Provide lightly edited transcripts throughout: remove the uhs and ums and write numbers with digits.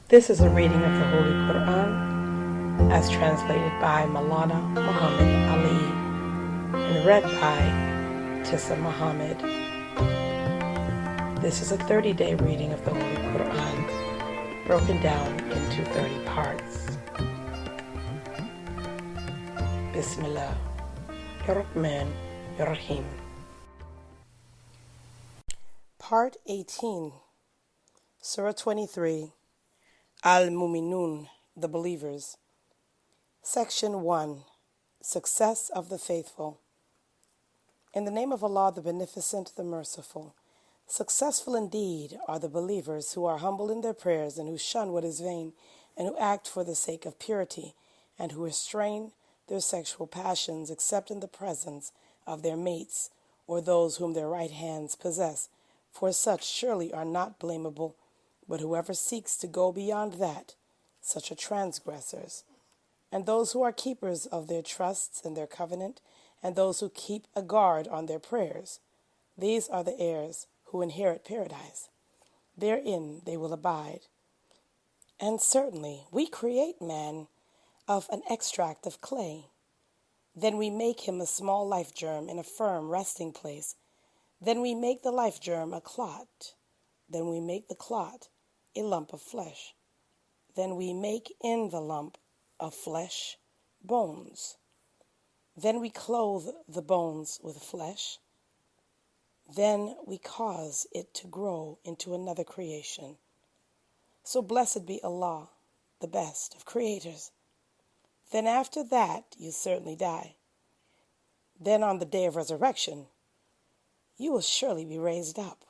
This is a reading of the Holy Qur'an as translated by Maulana Muhammad Ali and read by Tisa Muhammad. This is a 30-day reading of the Holy Qur'an broken down into 30 parts. Bismillah ar-Rahman ar-Rahim. Part 18, Surah 23, Al-Mu'minun, the Believers. Section 1, Success of the Faithful. In the name of Allah, the Beneficent, the Merciful. Successful indeed are the believers who are humble in their prayers and who shun what is vain and who act for the sake of purity and who restrain their sexual passions except in the presence of their mates or those whom their right hands possess, for such surely are not blamable. But whoever seeks to go beyond that, such are transgressors. And those who are keepers of their trusts and their covenant, and those who keep a guard on their prayers, these are the heirs who inherit paradise. Therein they will abide. And certainly we create man of an extract of clay. Then we make him a small life germ in a firm resting place. Then we make the life germ a clot. Then we make the clot a lump of flesh. Then we make in the lump of flesh bones. Then we clothe the bones with flesh. Then we cause it to grow into another creation. So blessed be Allah, the best of creators. Then after that you certainly die. Then on the day of resurrection you will surely be raised up.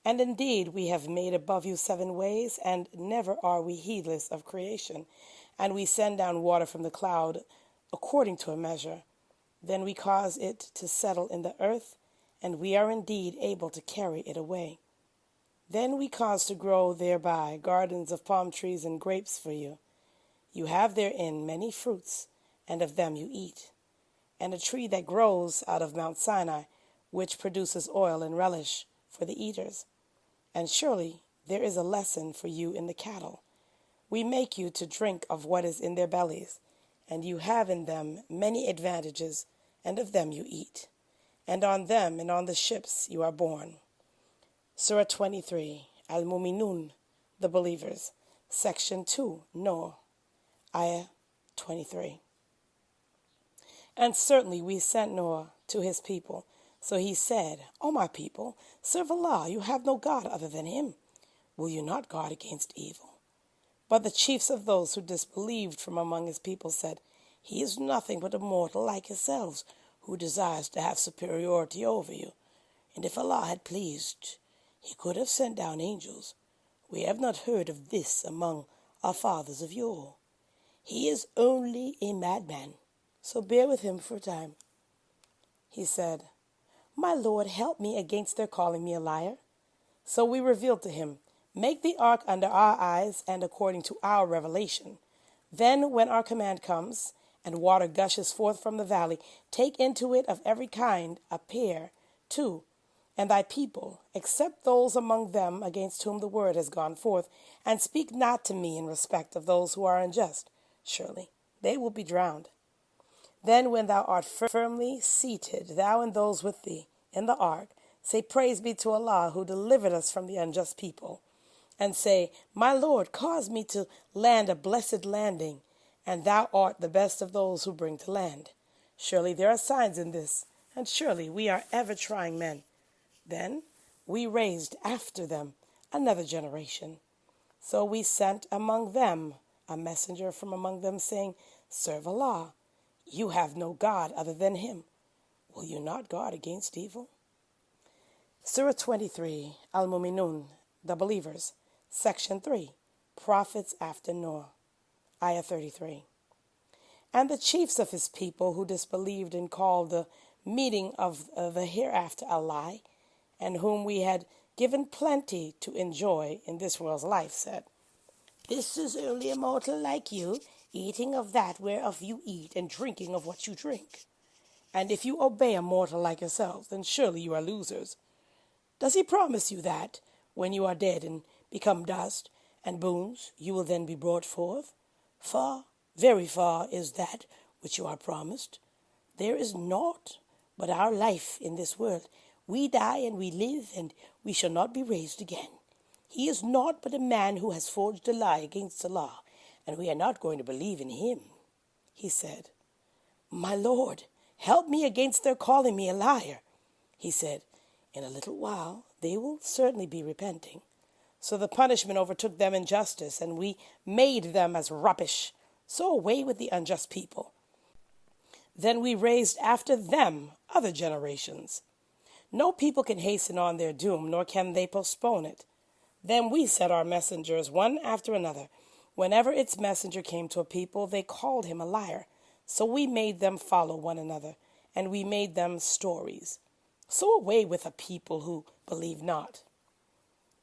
And indeed we have made above you 7 ways, and never are we heedless of creation. And we send down water from the cloud according to a measure. Then we cause it to settle in the earth, and we are indeed able to carry it away. Then we cause to grow thereby gardens of palm trees and grapes for you. You have therein many fruits, and of them you eat. And a tree that grows out of Mount Sinai, which produces oil and relish for the eaters. And surely there is a lesson for you in the cattle. We make you to drink of what is in their bellies, and you have in them many advantages, and of them you eat. And on them and on the ships you are born. Surah 23, Al-Mu'minun, the Believers. Section 2, Noah, Ayah 23. And certainly we sent Noah to his people. So he said, O my people, serve Allah, you have no God other than him. Will you not guard against evil? But the chiefs of those who disbelieved from among his people said, He is nothing but a mortal like yourselves, who desires to have superiority over you. And if Allah had pleased, he could have sent down angels. We have not heard of this among our fathers of yore. He is only a madman, so bear with him for a time. He said, My Lord, help me against their calling me a liar. So we revealed to him, Make the ark under our eyes and according to our revelation. Then when our command comes, and water gushes forth from the valley, take into it of every kind a pair, 2, and thy people, except those among them against whom the word has gone forth, and speak not to me in respect of those who are unjust. Surely they will be drowned. Then when thou art firmly seated, thou and those with thee, in the ark, say, Praise be to Allah, who delivered us from the unjust people. And say, My Lord, cause me to land a blessed landing, and thou art the best of those who bring to land. Surely there are signs in this, and surely we are ever trying men. Then we raised after them another generation. So we sent among them a messenger from among them, saying, Serve Allah. You have no God other than him. Will you not guard against evil? Surah 23, Al-Mu'minun, the Believers. Section 3, Prophets after Noah. Ayah 33. And the chiefs of his people who disbelieved and called the meeting of the hereafter a lie, and whom we had given plenty to enjoy in this world's life, said, This is only a mortal like you, eating of that whereof you eat, and drinking of what you drink. And if you obey a mortal like yourselves, then surely you are losers. Does he promise you that, when you are dead and become dust, and boons you will then be brought forth. Far, very far is that which you are promised. There is naught but our life in this world. We die and we live, and we shall not be raised again. He is naught but a man who has forged a lie against Allah, and we are not going to believe in him. He said, My Lord, help me against their calling me a liar. He said, In a little while they will certainly be repenting. So the punishment overtook them in justice, and we made them as rubbish. So away with the unjust people. Then we raised after them other generations. No people can hasten on their doom, nor can they postpone it. Then we set our messengers one after another. Whenever its messenger came to a people, they called him a liar. So we made them follow one another, and we made them stories. So away with a people who believe not.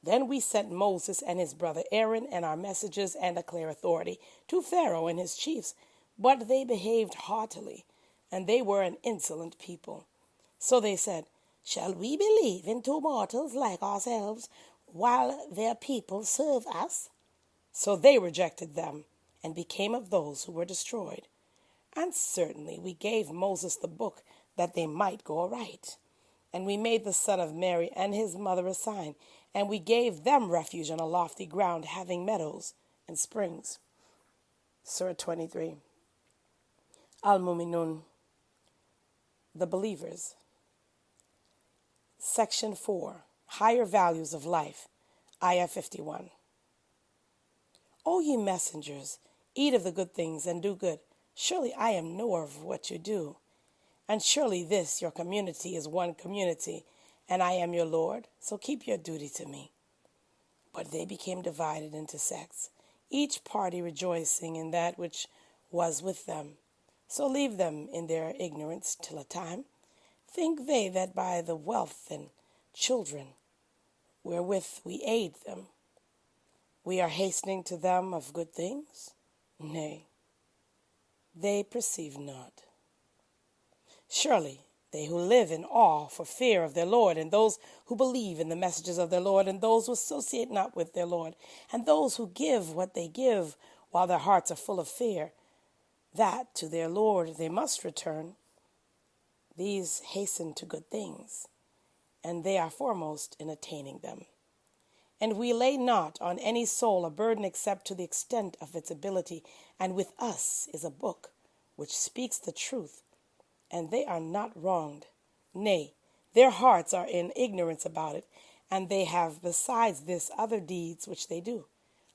Then we sent Moses and his brother Aaron and our messengers and a clear authority to Pharaoh and his chiefs. But they behaved haughtily, and they were an insolent people. So they said, Shall we believe in two mortals like ourselves, while their people serve us? So they rejected them, and became of those who were destroyed. And certainly we gave Moses the book, that they might go aright. And we made the son of Mary and his mother a sign, and we gave them refuge on a lofty ground, having meadows and springs. Surah 23. Al-Mu'minun, the believers. Section 4, Higher Values of Life, Ayah 51. O ye messengers, eat of the good things and do good. Surely I am knower of what you do. And surely this, your community, is one community, and I am your Lord, so keep your duty to me. But they became divided into sects, each party rejoicing in that which was with them. So leave them in their ignorance till a time. Think they that by the wealth and children wherewith we aid them, we are hastening to them of good things? Nay, they perceive not. Surely they who live in awe for fear of their Lord, and those who believe in the messages of their Lord, and those who associate not with their Lord, and those who give what they give while their hearts are full of fear, that to their Lord they must return. These hasten to good things, and they are foremost in attaining them. And we lay not on any soul a burden except to the extent of its ability, and with us is a book which speaks the truth, and they are not wronged. Nay, their hearts are in ignorance about it, and they have besides this other deeds which they do,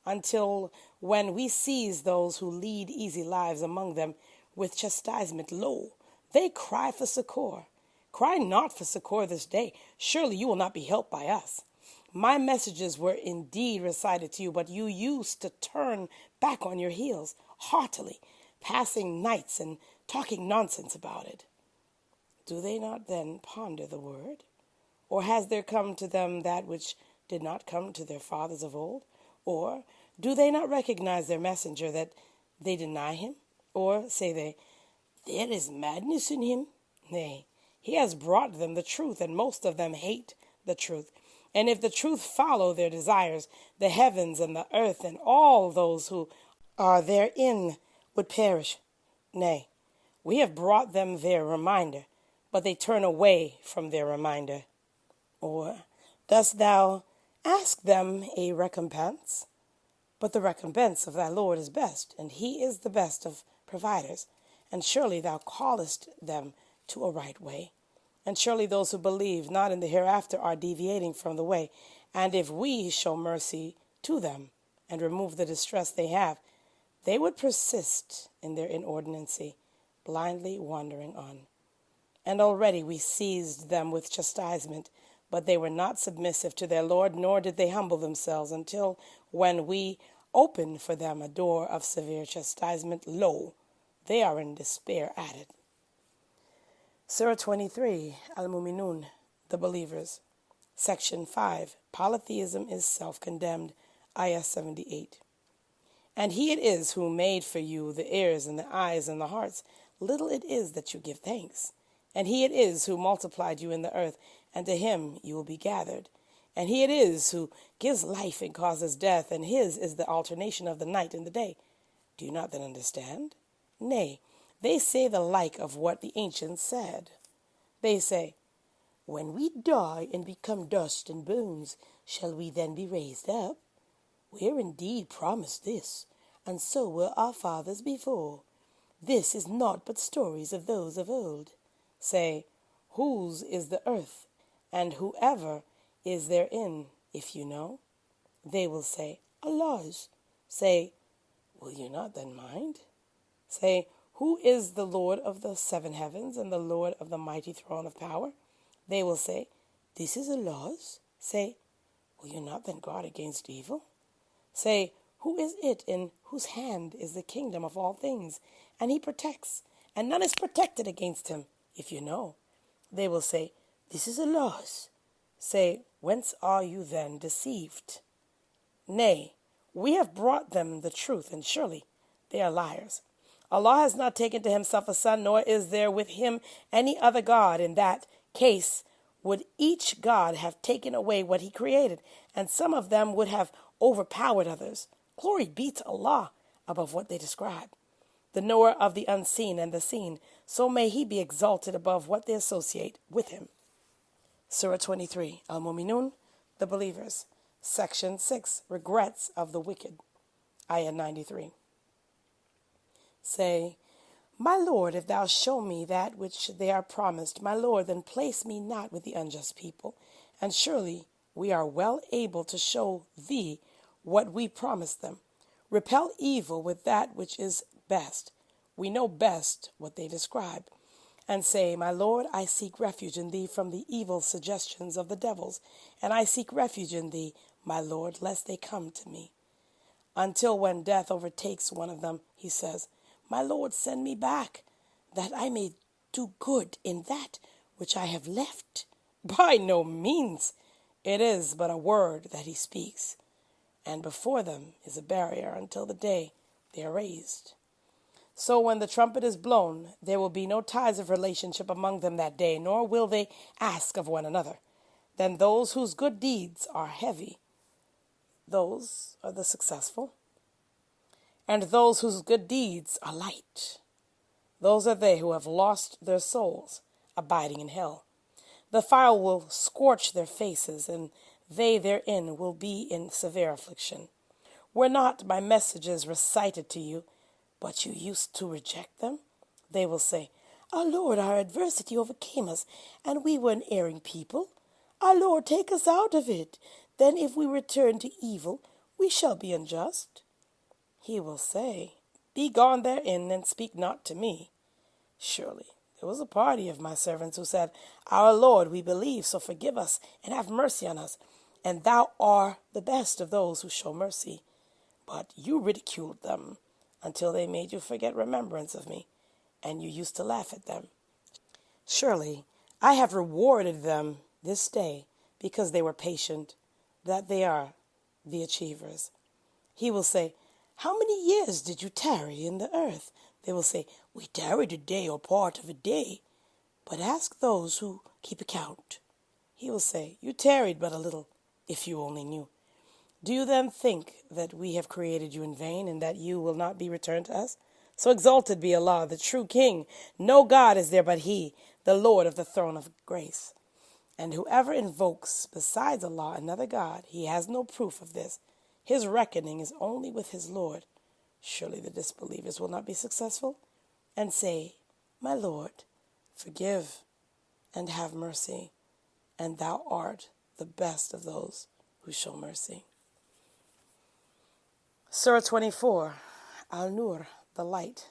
until when we seize those who lead easy lives among them with chastisement, lo, they cry for succor. Cry not for succor this day. Surely you will not be helped by us. My messages were indeed recited to you, but you used to turn back on your heels haughtily, passing nights and talking nonsense about it. Do they not then ponder the word? Or has there come to them that which did not come to their fathers of old? Or do they not recognize their messenger, that they deny him? Or say they, There is madness in him? Nay, he has brought them the truth, and most of them hate the truth. And if the truth follow their desires, the heavens and the earth and all those who are therein would perish. Nay, we have brought them their reminder, but they turn away from their reminder. Or dost thou ask them a recompense? But the recompense of thy Lord is best, and he is the best of providers. And surely thou callest them to a right way. And surely those who believe not in the hereafter are deviating from the way. And if we show mercy to them and remove the distress they have, they would persist in their inordinacy, blindly wandering on. And already we seized them with chastisement, but they were not submissive to their Lord, nor did they humble themselves, until when we opened for them a door of severe chastisement, lo, they are in despair at it. Surah 23, Al-Mu'minun, the believers. Section 5, Polytheism is self-condemned, Ayah 78. And he it is who made for you the ears and the eyes and the hearts. Little it is that you give thanks. And he it is who multiplied you in the earth, and to him you will be gathered. And he it is who gives life and causes death, and his is the alternation of the night and the day. Do you not then understand? Nay, they say the like of what the ancients said. They say, when we die and become dust and bones, shall we then be raised up? We are indeed promised this, and so were our fathers before. This is naught but stories of those of old. Say, whose is the earth, and whoever is therein, if you know? They will say, Allah's. Say, will you not then mind? Say, who is the Lord of the seven heavens and the Lord of the mighty throne of power? They will say, this is Allah's. Say, will you not then guard against evil? Say, who is it in whose hand is the kingdom of all things? And he protects, and none is protected against him, if you know. They will say, this is Allah's. Say, whence are you then deceived? Nay, we have brought them the truth, and surely they are liars. Allah has not taken to himself a son, nor is there with him any other God. In that case, would each God have taken away what he created, and some of them would have overpowered others. Glory be to Allah above what they describe, the knower of the unseen and the seen, so may he be exalted above what they associate with him. Surah 23, Al-Mu'minun, the believers. Section 6, regrets of the wicked. Ayah 93. Say, my Lord, if thou show me that which they are promised, my Lord, then place me not with the unjust people, and surely we are well able to show thee what we promised them. Repel evil with that which is best. We know best what they describe. And say, my Lord, I seek refuge in thee from the evil suggestions of the devils, and I seek refuge in thee, my Lord, lest they come to me. Until when death overtakes one of them, he says, my Lord, send me back, that I may do good in that which I have left. By no means. It is but a word that he speaks, and before them is a barrier until the day they are raised. So when the trumpet is blown, there will be no ties of relationship among them that day, nor will they ask of one another. Then those whose good deeds are heavy, those are the successful. And those whose good deeds are light, those are they who have lost their souls, abiding in hell. The fire will scorch their faces, and they therein will be in severe affliction. Were not my messages recited to you, but you used to reject them? They will say, our Lord, our adversity overcame us, and we were an erring people. Our Lord, take us out of it. Then if we return to evil, we shall be unjust. He will say, be gone therein, and speak not to me. Surely there was a party of my servants who said, our Lord, we believe, so forgive us and have mercy on us. And thou art the best of those who show mercy. But you ridiculed them until they made you forget remembrance of me, and you used to laugh at them. Surely I have rewarded them this day because they were patient, that they are the achievers. He will say, how many years did you tarry in the earth? They will say, we tarried a day or part of a day. But ask those who keep account. He will say, you tarried but a little, if you only knew. Do you then think that we have created you in vain, and that you will not be returned to us? So exalted be Allah, the true King. No God is there but He, the Lord of the throne of grace. And whoever invokes besides Allah another God, he has no proof of this. His reckoning is only with his Lord. Surely the disbelievers will not be successful. And say, my Lord, forgive and have mercy, and thou art the best of those who show mercy. Surah 24, Al-Nur, the light.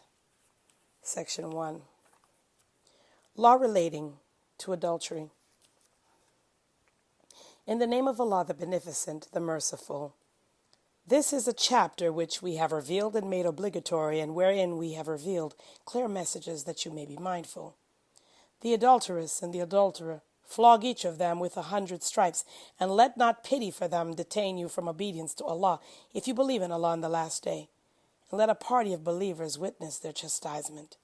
Section 1. Law relating to adultery. In the name of Allah, the Beneficent, the Merciful. This is a chapter which we have revealed and made obligatory, and wherein we have revealed clear messages that you may be mindful. The adulteress and the adulterer, flog each of them with 100 stripes, and let not pity for them detain you from obedience to Allah, if you believe in Allah on the last day. And let a party of believers witness their chastisement.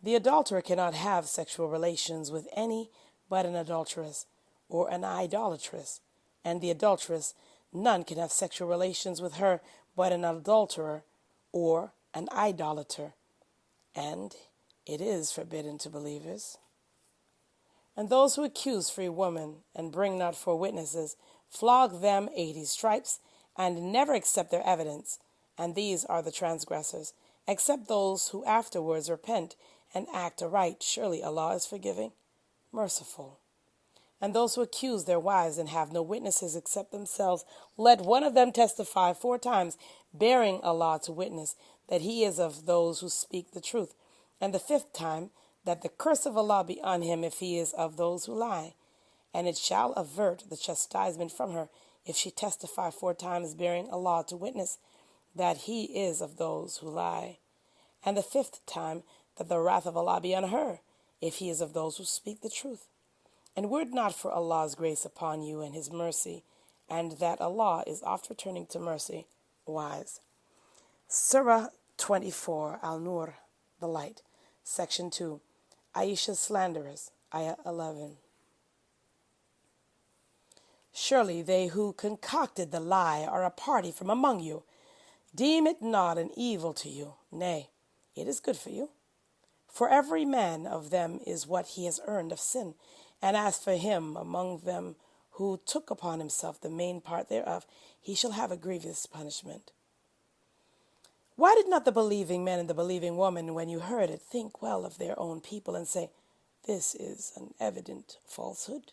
The adulterer cannot have sexual relations with any but an adulteress or an idolatress, and the adulteress, none can have sexual relations with her but an adulterer or an idolater, and it is forbidden to believers. And those who accuse free women and bring not forth witnesses, flog them 80 stripes, and never accept their evidence. And these are the transgressors, except those who afterwards repent and act aright. Surely Allah is forgiving, merciful. And those who accuse their wives and have no witnesses except themselves, let one of them testify 4 times, bearing Allah to witness that he is of those who speak the truth. And the 5th time, that the curse of Allah be on him if he is of those who lie. And it shall avert the chastisement from her if she testify 4 times, bearing Allah to witness that he is of those who lie. And the 5th time, that the wrath of Allah be on her if he is of those who speak the truth. And were it not for Allah's grace upon you and his mercy, and that Allah is oft returning to mercy, wise. Surah 24, Al-Nur, the light, Section 2, Aisha slanderous, Ayah 11. Surely they who concocted the lie are a party from among you. Deem it not an evil to you, nay, it is good for you. For every man of them is what he has earned of sin, and as for him among them who took upon himself the main part thereof, he shall have a grievous punishment. Why did not the believing men and the believing woman, when you heard it, think well of their own people and say, this is an evident falsehood?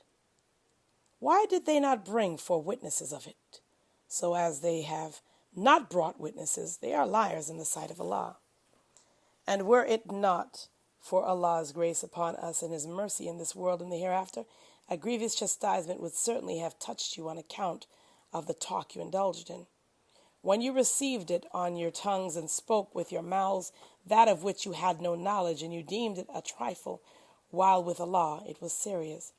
Why did they not bring forth witnesses of it? So as they have not brought witnesses, they are liars in the sight of Allah. And were it not for Allah's grace upon us and his mercy in this world and the hereafter, a grievous chastisement would certainly have touched you on account of the talk you indulged in. When you received it on your tongues and spoke with your mouths that of which you had no knowledge, and you deemed it a trifle, while with Allah it was serious.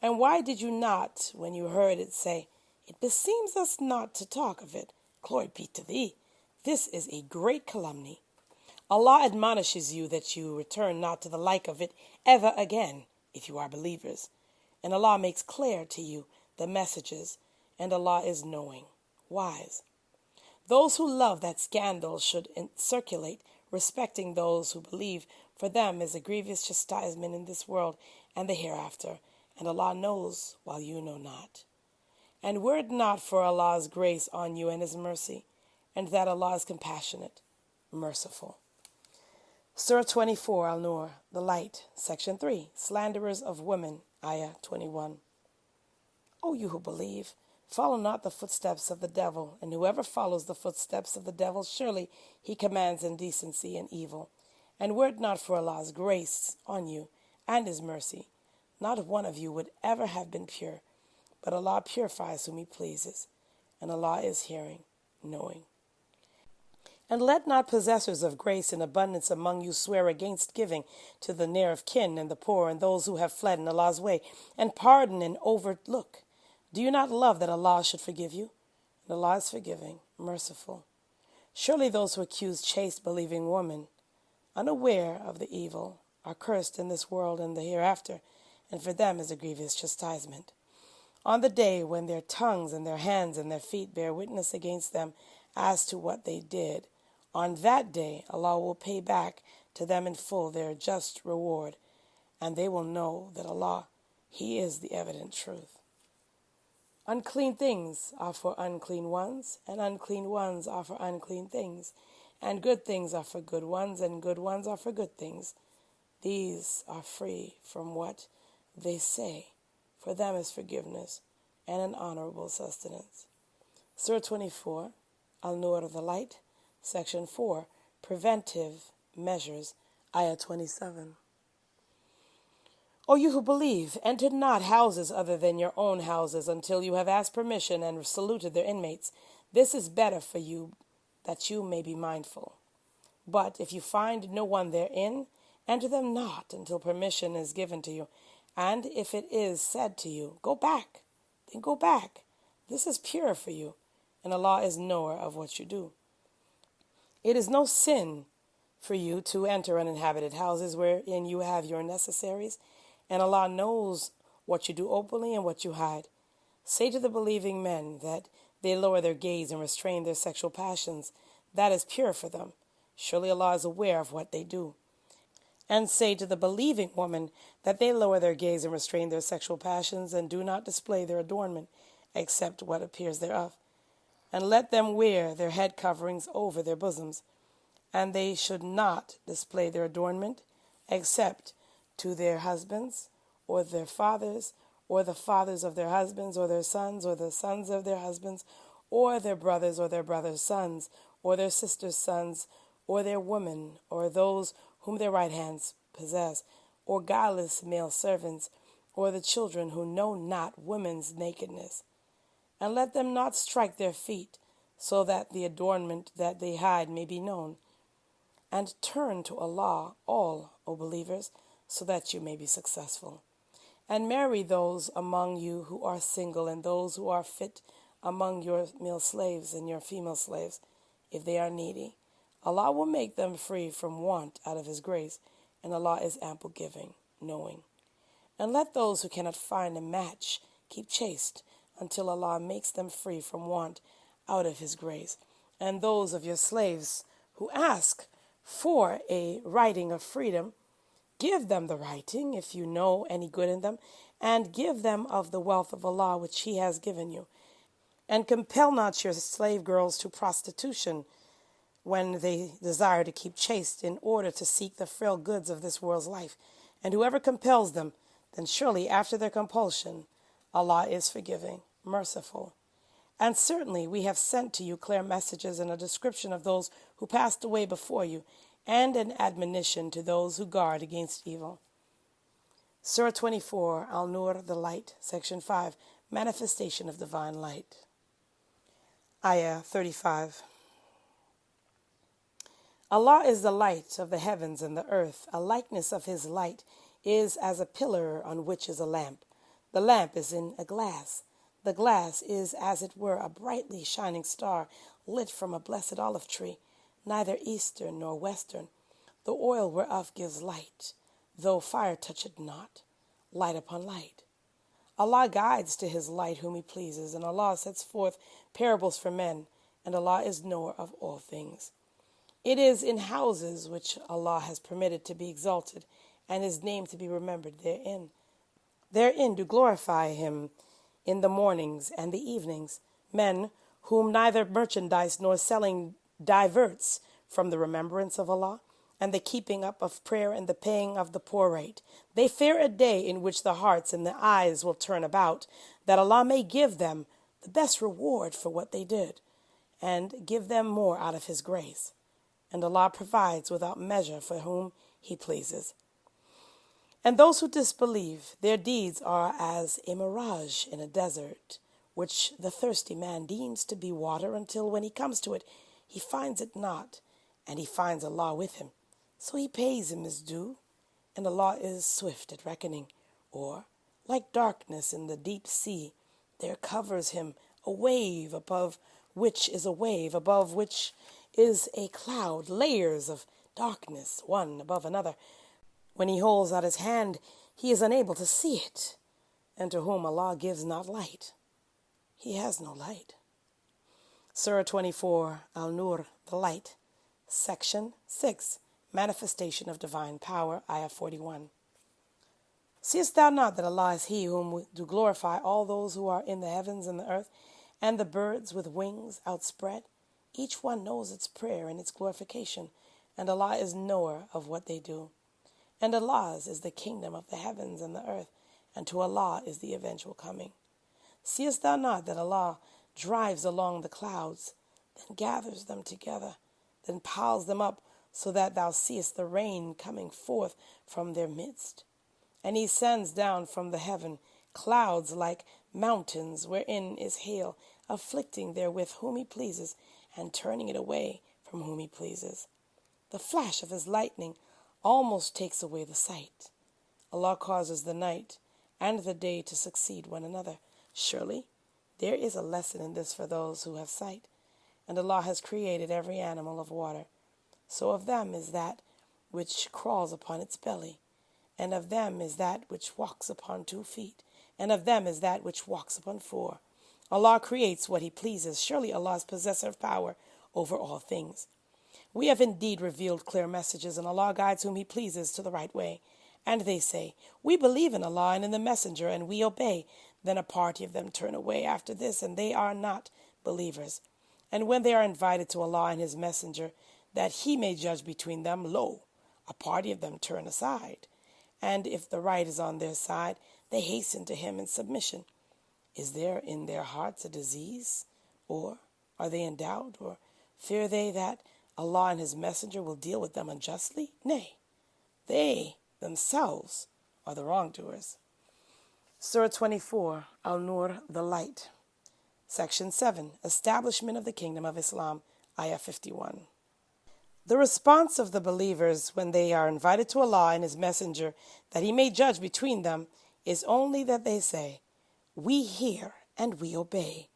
And why did you not, when you heard it, say, it beseems us not to talk of it? Glory be to thee. This is a great calumny. Allah admonishes you that you return not to the like of it ever again, if you are believers. And Allah makes clear to you the messages, and Allah is knowing, wise. Those who love that scandal should circulate, respecting those who believe. For them is a grievous chastisement in this world and the hereafter, and Allah knows while you know not. And were it not for Allah's grace on you and his mercy, and that Allah is compassionate, merciful. Surah 24, Al-Nur, the light, Section 3, Slanderers of women, Ayah 21. O you who believe, follow not the footsteps of the devil, and whoever follows the footsteps of the devil, surely he commands indecency and evil. And were it not for Allah's grace on you and his mercy, not one of you would ever have been pure, but Allah purifies whom he pleases, and Allah is hearing, knowing. And let not possessors of grace and abundance among you swear against giving to the near of kin and the poor and those who have fled in Allah's way, and pardon and overlook. Do you not love that Allah should forgive you? And Allah is forgiving, merciful. Surely those who accuse chaste believing women, unaware of the evil, are cursed in this world and the hereafter, and for them is a grievous chastisement. On the day when their tongues and their hands and their feet bear witness against them as to what they did, on that day Allah will pay back to them in full their just reward, and they will know that Allah, he is the evident truth. Unclean things are for unclean ones, and unclean ones are for unclean things, and good things are for good ones, and good ones are for good things. These are free from what they say. For them is forgiveness and an honorable sustenance. Surah 24, Al-Nur, the light, Section 4, Preventive Measures, Ayah 27. O you who believe, enter not houses other than your own houses until you have asked permission and saluted their inmates. This is better for you, that you may be mindful. But if you find no one therein, enter them not until permission is given to you. And if it is said to you, go back, then go back. This is pure for you, and Allah is knower of what you do. It is no sin for you to enter uninhabited houses wherein you have your necessaries, and Allah knows what you do openly and what you hide. Say to the believing men that they lower their gaze and restrain their sexual passions. That is pure for them. Surely Allah is aware of what they do. And say to the believing woman that they lower their gaze and restrain their sexual passions and do not display their adornment except what appears thereof. And let them wear their head coverings over their bosoms. And they should not display their adornment except to their husbands or their fathers or the fathers of their husbands or their sons or the sons of their husbands or their brothers or their brothers' sons or their sisters' sons or their women or those whom their right hands possess, or guileless male servants, or the children who know not women's nakedness. And let them not strike their feet, so that the adornment that they hide may be known. And turn to Allah, all, O believers, so that you may be successful. And marry those among you who are single, and those who are fit among your male slaves and your female slaves, if they are needy. Allah will make them free from want out of His grace, and Allah is ample giving, knowing. And let those who cannot find a match keep chaste until Allah makes them free from want out of His grace. And those of your slaves who ask for a writing of freedom, give them the writing if you know any good in them, and give them of the wealth of Allah which He has given you. And compel not your slave girls to prostitution when they desire to keep chaste in order to seek the frail goods of this world's life. And whoever compels them, then surely after their compulsion, Allah is forgiving, merciful. And certainly we have sent to you clear messages and a description of those who passed away before you, and an admonition to those who guard against evil. Surah 24, Al-Nur, the Light, Section 5, Manifestation of Divine Light. Ayah 35. Allah is the light of the heavens and the earth. A likeness of His light is as a pillar on which is a lamp. The lamp is in a glass. The glass is as it were a brightly shining star lit from a blessed olive tree, neither eastern nor western. The oil whereof gives light, though fire touch it not, light upon light. Allah guides to His light whom He pleases, and Allah sets forth parables for men, and Allah is knower of all things. It is in houses which Allah has permitted to be exalted, and His name to be remembered therein. Therein do glorify Him in the mornings and the evenings, men whom neither merchandise nor selling diverts from the remembrance of Allah, and the keeping up of prayer and the paying of the poor rate. They fear a day in which the hearts and the eyes will turn about, that Allah may give them the best reward for what they did, and give them more out of His grace. And Allah provides without measure for whom He pleases. And those who disbelieve, their deeds are as a mirage in a desert, which the thirsty man deems to be water until when he comes to it, he finds it not, and he finds Allah with him. So he pays him his due, and Allah is swift at reckoning. Or, like darkness in the deep sea, there covers him a wave above which is a wave, above which is a cloud, layers of darkness, one above another. When he holds out his hand, he is unable to see it, and to whom Allah gives not light, he has no light. Surah 24, Al-Nur, the Light, Section 6, Manifestation of Divine Power, Ayah 41. Seest thou not that Allah is He whom do glorify all those who are in the heavens and the earth, and the birds with wings outspread? Each one knows its prayer and its glorification, and Allah is knower of what they do. And Allah's is the kingdom of the heavens and the earth, and to Allah is the eventual coming. Seest thou not that Allah drives along the clouds, then gathers them together, then piles them up, so that thou seest the rain coming forth from their midst? And He sends down from the heaven clouds like mountains, wherein is hail, afflicting therewith whom He pleases, and turning it away from whom He pleases. The flash of His lightning almost takes away the sight. Allah causes the night and the day to succeed one another. Surely there is a lesson in this for those who have sight. And Allah has created every animal of water. So of them is that which crawls upon its belly, and of them is that which walks upon 2 feet, and of them is that which walks upon four. Allah creates what He pleases. Surely Allah is possessor of power over all things. We have indeed revealed clear messages, and Allah guides whom He pleases to the right way. And they say, we believe in Allah and in the Messenger, and we obey. Then a party of them turn away after this, and they are not believers. And when they are invited to Allah and His Messenger, that He may judge between them, lo, a party of them turn aside. And if the right is on their side, they hasten to Him in submission. Is there in their hearts a disease? Or are they in doubt? Or fear they that Allah and His Messenger will deal with them unjustly? Nay, they themselves are the wrongdoers. Surah 24, Al-Nur, the Light. Section 7, Establishment of the Kingdom of Islam, Ayah 51. The response of the believers when they are invited to Allah and His Messenger that He may judge between them is only that they say, we hear and we obey.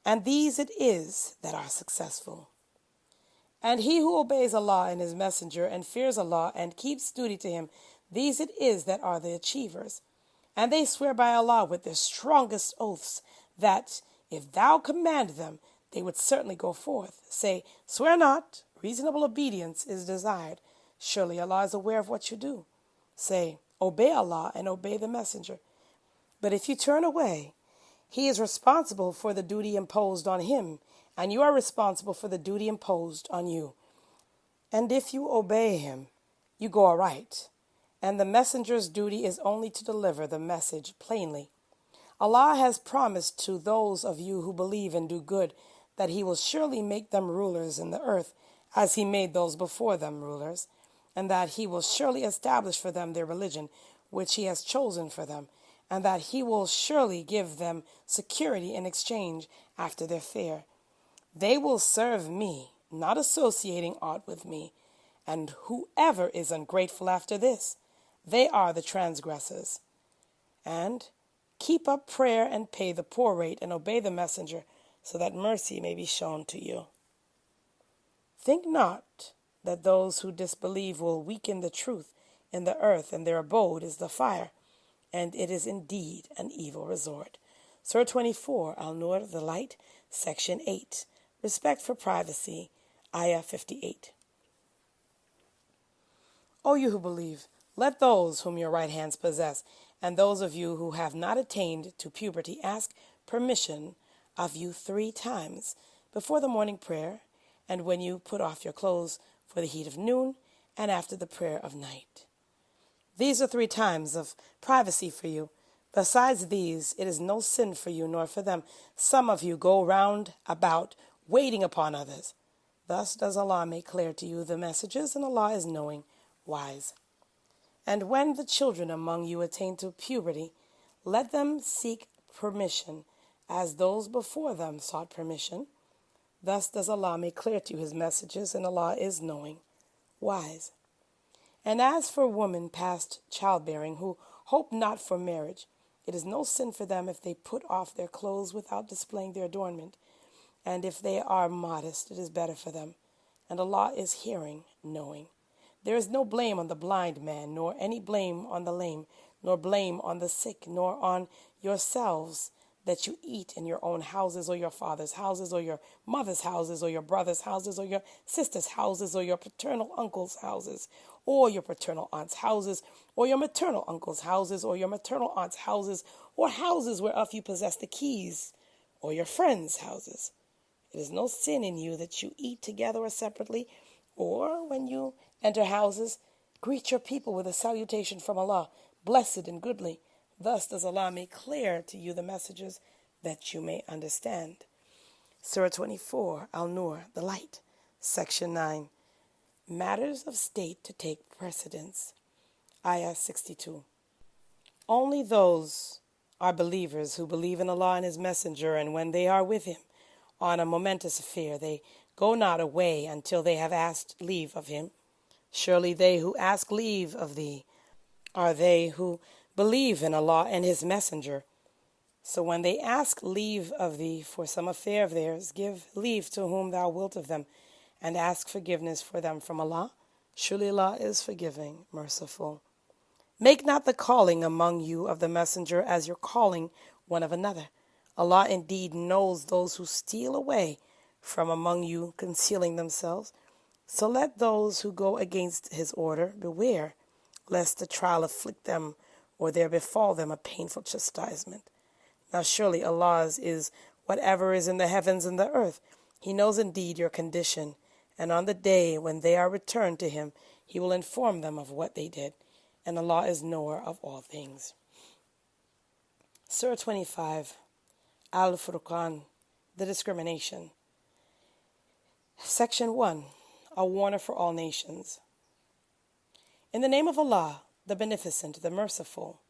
And these it is that are successful. And he who obeys Allah and His Messenger and fears Allah and keeps duty to Him, these it is that are the achievers. And they swear by Allah with their strongest oaths that if thou command them, they would certainly go forth. Say, swear not, reasonable obedience is desired. Surely Allah is aware of what you do. Say, obey Allah and obey the Messenger. But if you turn away, He is responsible for the duty imposed on Him, and you are responsible for the duty imposed on you. And if you obey Him, you go aright. And the messenger's duty is only to deliver the message plainly. Allah has promised to those of you who believe and do good that He will surely make them rulers in the earth, as He made those before them rulers, and that He will surely establish for them their religion, which He has chosen for them, and that He will surely give them security in exchange after their fear. They will serve me, not associating aught with me, and whoever is ungrateful after this, they are the transgressors. And keep up prayer and pay the poor rate and obey the Messenger, so that mercy may be shown to you. Think not that those who disbelieve will weaken the truth in the earth, and their abode is the fire, and it is indeed an evil resort. Surah 24, Al-Nur, the Light, Section 8, Respect for Privacy, Ayah 58. O you who believe, let those whom your right hands possess, and those of you who have not attained to puberty, ask permission of you 3 times before the morning prayer, and when you put off your clothes for the heat of noon, and after the prayer of night. These are 3 times of privacy for you. Besides these, it is no sin for you nor for them. Some of you go round about waiting upon others. Thus does Allah make clear to you the messages, and Allah is knowing, wise. And when the children among you attain to puberty, let them seek permission, as those before them sought permission. Thus does Allah make clear to you His messages, and Allah is knowing, wise. And as for women past childbearing, who hope not for marriage, it is no sin for them if they put off their clothes without displaying their adornment. And if they are modest, it is better for them. And Allah is hearing, knowing. There is no blame on the blind man, nor any blame on the lame, nor blame on the sick, nor on yourselves, that you eat in your own houses, or your father's houses, or your mother's houses, or your brother's houses, or your sister's houses, or your paternal uncle's houses, or your paternal aunt's houses, or your maternal uncle's houses, or your maternal aunt's houses, or houses whereof you possess the keys, or your friends' houses. It is no sin in you that you eat together or separately, or when you enter houses, greet your people with a salutation from Allah, blessed and goodly. Thus does Allah make clear to you the messages that you may understand. Surah 24, Al-Nur, the Light, Section 9, Matters of State to take precedence, Ayah 62. Only those are believers who believe in Allah and His Messenger, and when they are with Him on a momentous affair, they go not away until they have asked leave of Him. Surely they who ask leave of thee are they who believe in Allah and His Messenger. So when they ask leave of thee for some affair of theirs, give leave to whom thou wilt of them, and ask forgiveness for them from Allah. Surely Allah is forgiving, merciful. Make not the calling among you of the messenger as your calling one of another. Allah indeed knows those who steal away from among you, concealing themselves. So let those who go against his order beware, lest the trial afflict them, or there befall them a painful chastisement. Now surely Allah's is whatever is in the heavens and the earth. He knows indeed your condition, and on the day when they are returned to him, he will inform them of what they did, and Allah is knower of all things. Surah 25, Al-Furqan, the Discrimination. Section 1, a warner for all nations. In the name of Allah, the Beneficent, the Merciful.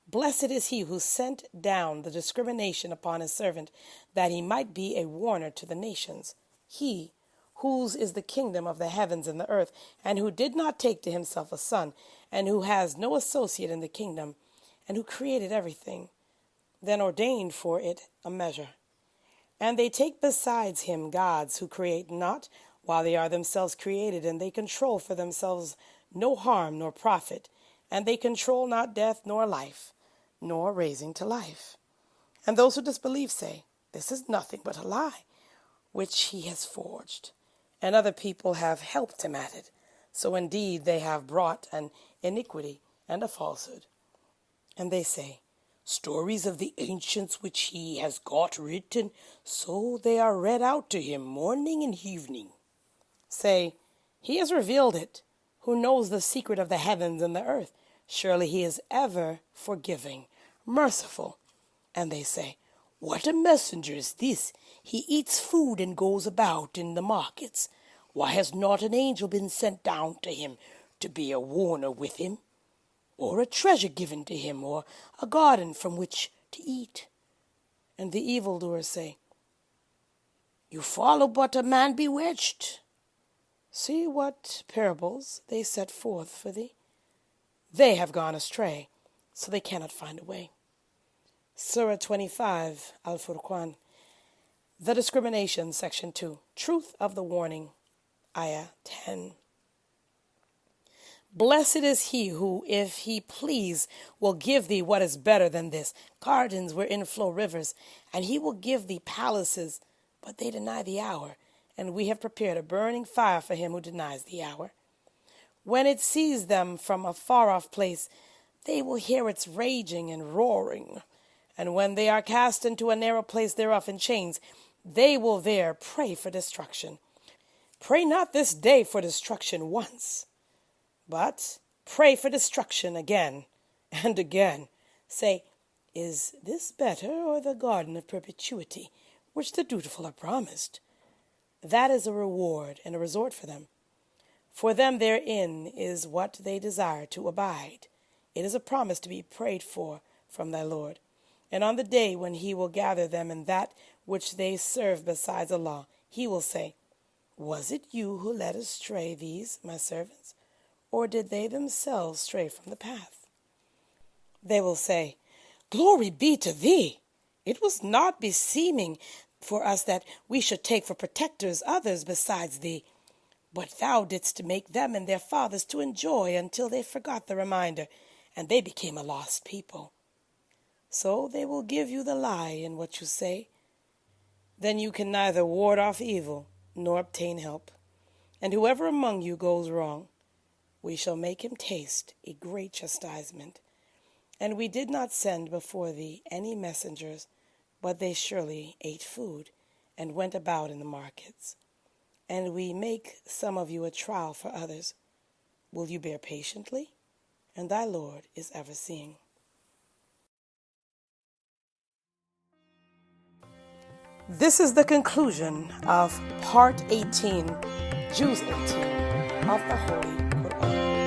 Blessed is he who sent down the discrimination upon his servant, that he might be a warner to the nations. He, whose is the kingdom of the heavens and the earth, and who did not take to himself a son, and who has no associate in the kingdom, and who created everything, then ordained for it a measure. And they take besides him gods who create not, while they are themselves created, and they control for themselves no harm nor profit, and they control not death nor life, nor raising to life. And those who disbelieve say, this is nothing but a lie, which he has forged, and other people have helped him at it. So indeed they have brought an iniquity and a falsehood. And they say, stories of the ancients which he has got written, so they are read out to him morning and evening. Say, he has revealed it, who knows the secret of the heavens and the earth. Surely he is ever forgiving, merciful. And they say, what a messenger is this? He eats food and goes about in the markets. Why has not an angel been sent down to him to be a warner with him, or a treasure given to him, or a garden from which to eat? And the evildoers say, you follow but a man bewitched. See what parables they set forth for thee. They have gone astray, so they cannot find a way. Surah 25, Al-Furqan, the Discrimination, Section 2, Truth of the Warning, Ayah 10. Blessed is he who, if he please, will give thee what is better than this, gardens wherein flow rivers, and he will give thee palaces, but they deny the hour, and we have prepared a burning fire for him who denies the hour. When it sees them from a far-off place, they will hear its raging and roaring, and when they are cast into a narrow place thereof in chains, they will there pray for destruction. Pray not this day for destruction once, but pray for destruction again and again. Say, is this better, or the garden of perpetuity, which the dutiful are promised? That is a reward and a resort for them. For them therein is what they desire to abide. It is a promise to be prayed for from thy Lord. And on the day when he will gather them in that which they serve besides Allah, he will say, was it you who led astray these, my servants, or did they themselves stray from the path? They will say, glory be to thee. It was not beseeming for us that we should take for protectors others besides thee, but thou didst make them and their fathers to enjoy until they forgot the reminder, and they became a lost people. So they will give you the lie in what you say. Then you can neither ward off evil nor obtain help. And whoever among you goes wrong, we shall make him taste a great chastisement. And we did not send before thee any messengers, but they surely ate food and went about in the markets. And we make some of you a trial for others. Will you bear patiently? And thy Lord is ever seeing. This is the conclusion of Part 18, Juz 18 of the Holy Qur'an.